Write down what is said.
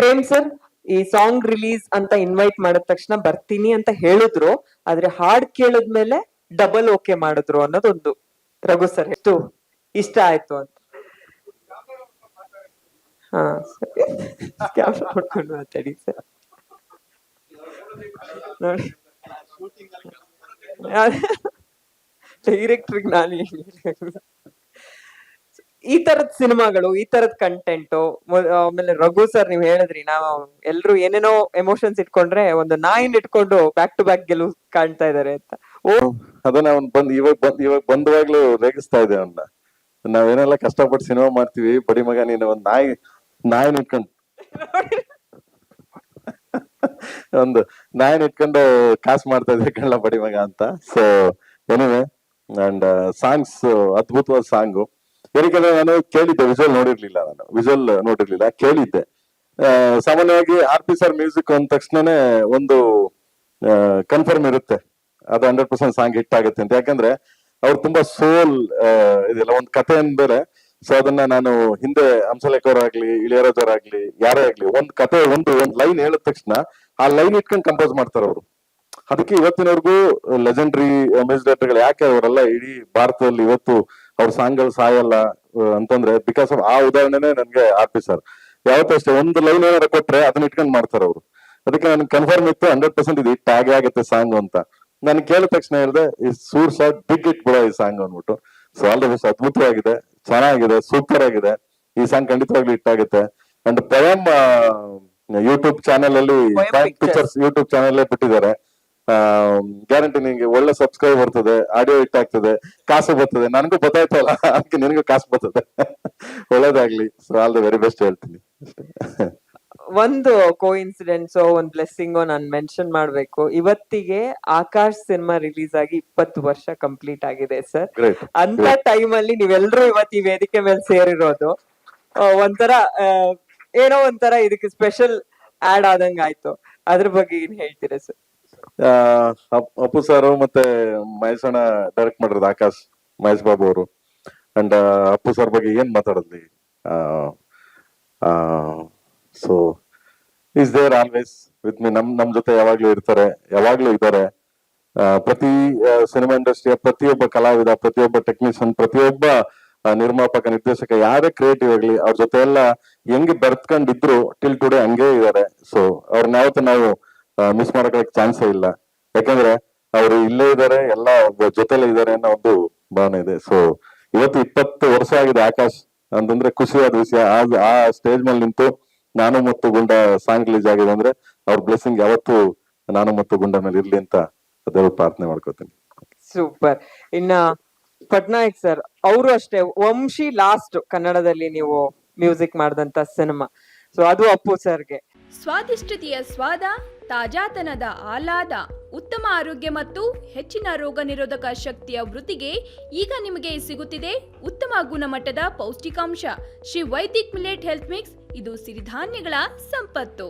Prem sir ಈ song release ಅಂತ invite ಮಾಡಿದ ತಕ್ಷಣ ಬರ್ತೀನಿ ಅಂತ ಹೇಳಿದ್ರು, ಆದ್ರೆ ಹಾಡ್ ಕೇಳಿದ್ಮೇಲೆ ಡಬಲ್ ಓಕೆ ಮಾಡಿದ್ರು ಅನ್ನೋದೊಂದು ರಘು ಸರ್ ಎಷ್ಟು ಇಷ್ಟ ಆಯ್ತು ಅಂತ. ಹಾ ಸರಿ, ಕ್ಯಾಮ್ರಾ ನೋಡ್ಕೊಂಡು ಮಾತಾಡಿ ಸರ್. ನೋಡಿ ಡೈರೆಕ್ಟ್ರಿಗೆ ನಾನು ಈ ತರದ್ ಸಿನಿಮಾಗಳು, ಈ ತರದ್ ಕಂಟೆಂಟ್, ಆಮೇಲೆ ರಘು ಸರ್ ನೀವ್ ಹೇಳಿದ್ರಿ ನಾವು ಎಲ್ರು ಏನೇನೋ ಎಮೋಷನ್ಸ್ ಇಟ್ಕೊಂಡ್ರೆ ಒಂದು ನಾಯಿನ್ ಇಟ್ಕೊಂಡು ಬ್ಯಾಕ್ ಟು ಬ್ಯಾಕ್ ಗೆಲುವು ಕಾಣ್ತಾ ಇದಾರೆ ಅಂತ. ಅದನ್ನ ಅವ್ನ್ ಇವಾಗ ಬಂದವಾಗ್ಲೂ ರೇಗಿಸ್ತಾ ಇದೆ ಅವನ್ನ. ನಾವೇನೆಲ್ಲ ಕಷ್ಟಪಟ್ಟು ಸಿನಿಮಾ ಮಾಡ್ತೀವಿ, ಬಡಿ ಮಗ ನೀನು ಒಂದ್ ನಾಯಿನ ಇಟ್ಕೊಂಡು ಒಂದು ನಾಯಿನ ಇಟ್ಕೊಂಡು ಕಾಸ್ ಮಾಡ್ತಾ ಇದ್ರೆ ಕಳ್ಳ ಬಡಿ ಮಗ ಅಂತ. ಸೊ ಎನಿವೆ, ಅಂಡ್ ಸಾಂಗ್ಸ್ ಅದ್ಭುತವಾದ ಸಾಂಗು. ಏನಕ್ಕೆ ನಾನು ಕೇಳಿದ್ದೆ, ವಿಜುವಲ್ ನೋಡಿರ್ಲಿಲ್ಲ, ಕೇಳಿದ್ದೆ. ಸಾಮಾನ್ಯವಾಗಿ RP ಸರ್ ಮ್ಯೂಸಿಕ್ ಅಂದ ತಕ್ಷಣನೇ ಒಂದು ಕನ್ಫರ್ಮ್ ಇರುತ್ತೆ, ಅದು 100% ಸಾಂಗ್ ಹಿಟ್ ಆಗುತ್ತೆ ಅಂತ. ಯಾಕಂದ್ರೆ ಅವ್ರು ತುಂಬಾ ಸೋಲ್ ಇದೆಲ್ಲ ಒಂದು ಕಥೆ ಬೇರೆ. ಸೊ ಅದನ್ನ ನಾನು ಹಿಂದೆ ಹಂಸಲೇಖವರಾಗ್ಲಿ, ಇಳಿಯರಾಜವರಾಗ್ಲಿ, ಯಾರೇ ಆಗ್ಲಿ, ಒಂದ್ ಕತೆ ಒಂದು ಲೈನ್ ಹೇಳಿದ ತಕ್ಷಣ ಆ ಲೈನ್ ಇಟ್ಕೊಂಡು ಕಂಪೋಸ್ ಮಾಡ್ತಾರೆ ಅವರು. ಅದಕ್ಕೆ ಇವತ್ತಿನವರೆಗೂ ಲೆಜೆಂಡ್ರಿ ಮ್ಯೂಸಿಕ್ ಡೈರೆಕ್ಟರ್ಗಳು ಯಾಕೆ ಅವರೆಲ್ಲ ಇಡೀ ಭಾರತದಲ್ಲಿ ಇವತ್ತು ಅವ್ರ ಸಾಂಗ್ಗಳು ಸಾಯಲ್ಲ ಅಂತಂದ್ರೆ ಬಿಕಾಸ್ ಆಫ್ ಆ ಉದಾಹರಣೆನೇ ನನ್ಗೆ RP ಸರ್. ಯಾವತ್ತಷ್ಟೇ ಒಂದು ಲೈನ್ ಏನಾರ ಕೊಟ್ರೆ ಅದನ್ನ ಇಟ್ಕೊಂಡು ಮಾಡ್ತಾರೆ ಅವರು. ಅದಕ್ಕೆ ನನ್ಗೆ ಕನ್ಫರ್ಮ್ ಇತ್ತು 100% ಇದು ಹಿಟ್ ಆಗೇ ಆಗುತ್ತೆ ಸಾಂಗ್ ಅಂತ. ನಾನು ಕೇಳಿದ ತಕ್ಷಣ ಹೇಳಿದೆ, ಈ ಸೂರ್ ಶಾಟ್ ಬಿಗ್ ಹಿಟ್ ಬಿಡೋ ಈ ಸಾಂಗ್ ಅಂದ್ಬಿಟ್ಟು. ಸೊ ಆಲ್ ದ ಬೆಸ್ಟ್, ಅದ್ಭುತವಾಗಿದೆ, ಚೆನ್ನಾಗಿದೆ, ಸೂಪರ್ ಆಗಿದೆ. ಈ ಸಾಂಗ್ ಖಂಡಿತವಾಗ್ಲೂ ಹಿಟ್ ಆಗುತ್ತೆ. ಅಂಡ್ ಪಯಂ ಯೂಟ್ಯೂಬ್ ಚಾನೆಲ್ ಅಲ್ಲಿ ಪಿಕ್ಚರ್ಸ್ ಯೂಟ್ಯೂಬ್ ಚಾನೆಲ್ ಬಿಟ್ಟಿದ್ದಾರೆ. ಗ್ಯಾರಂಟಿ ನಿಂಗೆ ಒಳ್ಳೆ ಸಬ್ಸ್ಕ್ರೈಬ್ ಬರ್ತದೆ, ಆಡಿಯೋ ಹಿಟ್ ಆಗ್ತದೆ, ಕಾಸು ಬರ್ತದೆ. ನನಗೂ ಗೊತ್ತಾಯ್ತಲ್ಲ, ಅದಕ್ಕೆ ನಿನಗೂ ಕಾಸು ಬರ್ತದೆ. ಒಳ್ಳೇದಾಗ್ಲಿ. So all the very best ಹೇಳ್ತೀನಿ ಅಷ್ಟೇ. ಒಂದು ಕೋಇನ್ಸಿಡೆನ್ಸ್, ಒಂದ್ ಬ್ಲೆಸ್ಸಿಂಗ್ ನಾನು ಮೆನ್ಷನ್ ಮಾಡ್ಬೇಕು. ಇವತ್ತಿಗೆ ಆಕಾಶ್ ಸಿನಿಮಾ ರಿಲೀಸ್ ಆಗಿ 20 ವರ್ಷ ಕಂಪ್ಲೀಟ್ ಆಗಿದೆ ಸರ್. ಅಂತ ಟೈಮ್ ಅಲ್ಲಿ ನೀವೆಲ್ಲರೂ ಇವತ್ತು ಈ ವೇದಿಕೆ ಮೇಲೆ ಸೇರಿರೋದು ಒಂಥರ ಏನೋ ಒಂಥರ ಇದಕ್ಕೆ ಸ್ಪೆಷಲ್ ಆಡ್ ಆದಂಗ ಆಯ್ತು. ಅದ್ರ ಬಗ್ಗೆ ಏನ್ ಹೇಳ್ತೀರಾ ಸರ್? ಅಪ್ಪು ಸರ್ ಮತ್ತೆ ಮಹೇಶಣ್ಣ ಡೈರೆಕ್ಟ್ ಮಾಡಿರೋದು ಆಕಾಶ್, ಮಹೇಶ್ ಬಾಬು ಅವರು. ಅಂಡ್ ಅಪ್ಪು ಸರ್ ಬಗ್ಗೆ ಏನ್ ಮಾತಾಡದ್ಲಿ. So is there always with me. ನಮ್ ಜೊತೆ ಯಾವಾಗ್ಲೂ ಇರ್ತಾರೆ, ಯಾವಾಗ್ಲೂ ಇದ್ದಾರೆ. ಪ್ರತಿ ಸಿನಿಮಾ ಇಂಡಸ್ಟ್ರಿಯ ಪ್ರತಿಯೊಬ್ಬ ಕಲಾವಿದ, ಪ್ರತಿಯೊಬ್ಬ ಟೆಕ್ನಿಷಿಯನ್, ಪ್ರತಿಯೊಬ್ಬ ನಿರ್ಮಾಪಕ, ನಿರ್ದೇಶಕ, ಯಾರೇ ಕ್ರಿಯೇಟಿವ್ ಆಗ್ಲಿ, ಅವ್ರ ಜೊತೆ ಎಲ್ಲ ಹೆಂಗೆ ಬೆರ್ತ್ಕೊಂಡಿದ್ರು ಟಿಲ್ ಟುಡೇ ಹಂಗೆ ಇದ್ದಾರೆ. ಸೊ ಅವ್ರನ್ನ ಯಾವತ್ತೂ ನಾವು ಮಿಸ್ ಮಾಡಕ್ಕೆ ಚಾನ್ಸೇ ಇಲ್ಲ. ಯಾಕಂದ್ರೆ ಅವರು ಇಲ್ಲೇ ಇದ್ದಾರೆ, ಎಲ್ಲ ಜೊತೆಲೇ ಇದ್ದಾರೆ ಅನ್ನೋ ಒಂದು ಭಾವನೆ ಇದೆ. ಸೊ ಇವತ್ತು 20 ವರ್ಷ ಆಗಿದೆ ಆಕಾಶ್ ಅಂತಂದ್ರೆ ಖುಷಿಯಾದ ವಿಷಯ. ಆ ಸ್ಟೇಜ್ ಮೇಲೆ ನಿಂತು ನಾನು ಮತ್ತು ಗುಂಡ ಸಾಂಗ್ ರಿಲೀಸ್ ಆಗಿದೆ ಅಂದ್ರೆ ಅವ್ರ ಬ್ಲೆಸ್ಸಿಂಗ್ ಯಾವತ್ತು ನಾನು ಮತ್ತು ಗುಂಡ ಮೇಲೆ ಇರ್ಲಿ ಅಂತ ದೇವ್ರ ಪ್ರಾರ್ಥನೆ ಮಾಡ್ಕೋತೀನಿ. ಸೂಪರ್. ಇನ್ನ ಪಟ್ನಾಯಕ್ ಸರ್ ಅವರು ಅಷ್ಟೇ, ವಂಶಿ ಲಾಸ್ಟ್ ಕನ್ನಡದಲ್ಲಿ ನೀವು ಮ್ಯೂಸಿಕ್ ಮಾಡಿದಂತ ಸಿನಿಮಾ. ಸೊ ಅದು ಅಪ್ಪು ಸರ್ಗೆ ಸ್ವಾದಿಷ್ಟತೆಯ ಸ್ವಾದ, ತಾಜಾತನದ ಆಹ್ಲಾದ, ಉತ್ತಮ ಆರೋಗ್ಯ ಮತ್ತು ಹೆಚ್ಚಿನ ರೋಗ ನಿರೋಧಕ ಶಕ್ತಿಯ ವೃದ್ಧಿಗೆ ಈಗ ನಿಮಗೆ ಸಿಗುತ್ತಿದೆ ಉತ್ತಮ ಗುಣಮಟ್ಟದ ಪೌಷ್ಟಿಕಾಂಶ. Shri Vaidik millet health mix, ಇದು ಸಿರಿಧಾನ್ಯಗಳ ಸಂಪತ್ತು.